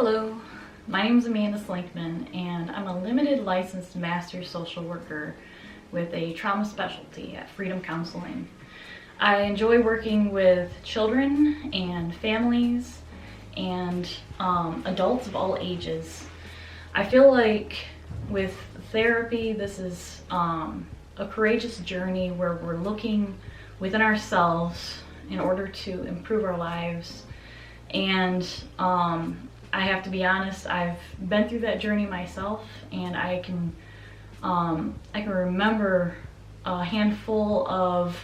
Hello, my name is Amanda Slinkman and I'm a limited licensed master social worker with a trauma specialty at Freedom Counseling. I enjoy working with children and families and adults of all ages. I feel like with therapy, this is a courageous journey where we're looking within ourselves in order to improve our lives. And I have to be honest, I've been through that journey myself, and I can remember a handful of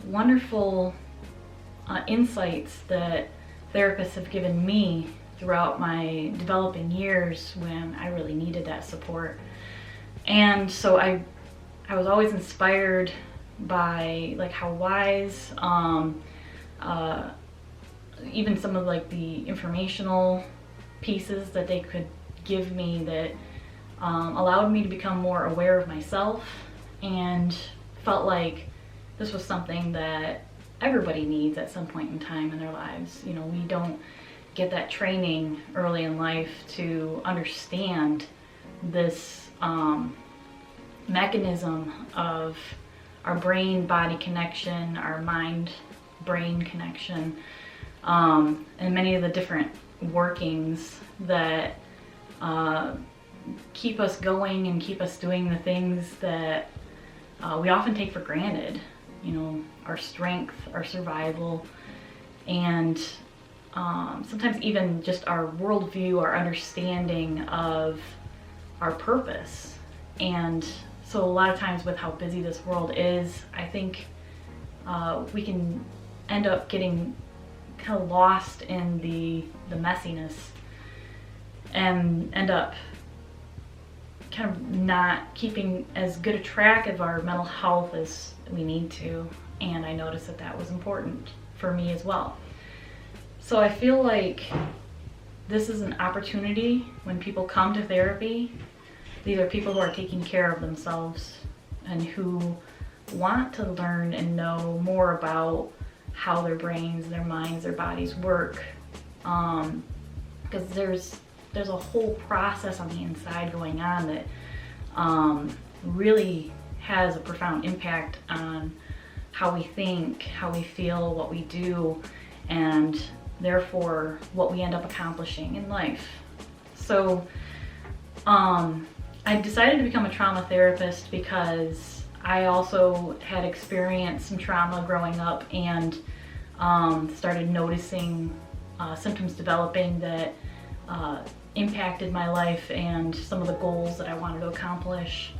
wonderful insights that therapists have given me throughout my developing years when I really needed that support. And so I was always inspired by like how wise even some of like the informational pieces that they could give me that allowed me to become more aware of myself, and felt like this was something that everybody needs at some point in time in their lives. You know, we don't get that training early in life to understand this mechanism of our brain-body connection, our mind-brain connection, and many of the different workings that keep us going and keep us doing the things that we often take for granted. You know, our strength, our survival, and sometimes even just our worldview, our understanding of our purpose. And so a lot of times with how busy this world is, I think we can end up getting kind of lost in the messiness and end up kind of not keeping as good a track of our mental health as we need to. And I noticed that that was important for me as well. So I feel like this is an opportunity when people come to therapy. These are people who are taking care of themselves and who want to learn and know more about how their brains, their minds, their bodies work, because there's a whole process on the inside going on that really has a profound impact on how we think, how we feel, what we do, and therefore what we end up accomplishing in life. So I decided to become a trauma therapist because I also had experienced some trauma growing up and started noticing symptoms developing that impacted my life and some of the goals that I wanted to accomplish.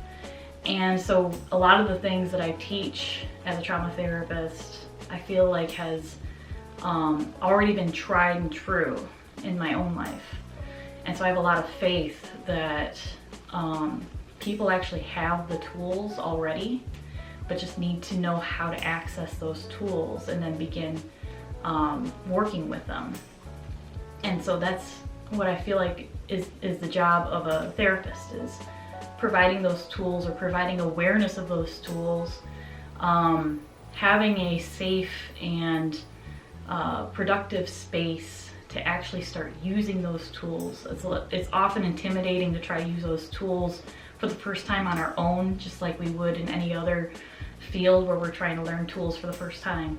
And so a lot of the things that I teach as a trauma therapist, I feel like has already been tried and true in my own life. And so I have a lot of faith that people actually have the tools already, but just need to know how to access those tools and then begin working with them. And so that's what I feel like is the job of a therapist, is providing those tools or providing awareness of those tools, having a safe and productive space to actually start using those tools. It's often intimidating to try to use those tools for the first time on our own, just like we would in any other field where we're trying to learn tools for the first time.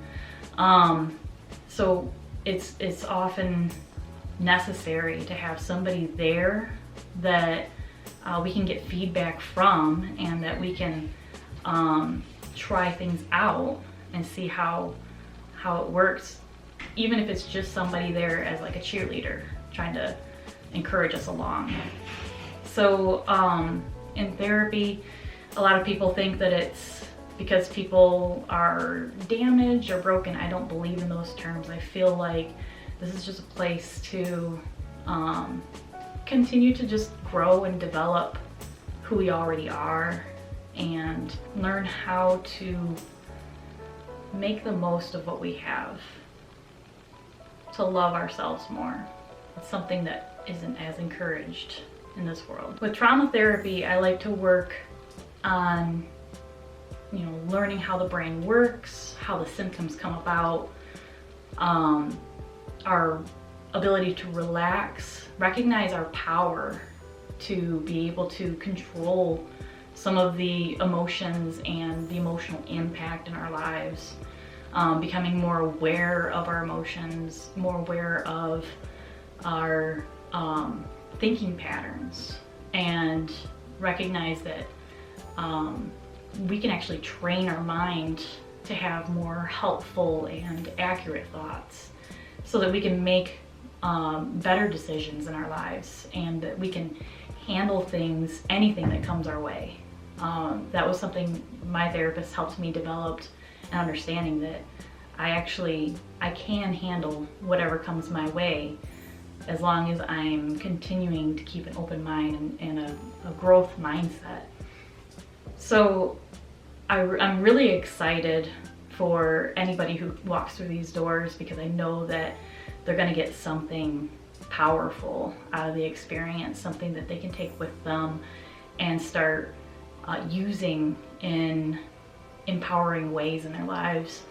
So it's often necessary to have somebody there that we can get feedback from, and that we can try things out and see how it works, even if it's just somebody there as like a cheerleader trying to encourage us along. So in therapy, a lot of people think that it's because people are damaged or broken. I don't believe in those terms. I feel like this is just a place to continue to just grow and develop who we already are and learn how to make the most of what we have, to love ourselves more. It's something that isn't as encouraged in this world. With trauma therapy, I like to work on, learning how the brain works, how the symptoms come about, our ability to relax, recognize our power to be able to control some of the emotions and the emotional impact in our lives, becoming more aware of our emotions, more aware of our thinking patterns, and recognize that we can actually train our mind to have more helpful and accurate thoughts so that we can make better decisions in our lives, and that we can handle things, anything that comes our way. That was something my therapist helped me develop, an understanding that I can handle whatever comes my way as long as I'm continuing to keep an open mind and a growth mindset. So I'm really excited for anybody who walks through these doors, because I know that they're going to get something powerful out of the experience, something that they can take with them and start using in empowering ways in their lives.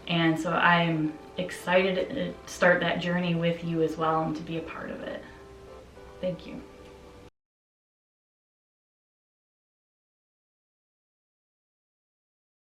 And so I'm excited to start that journey with you as well and to be a part of it. Thank you.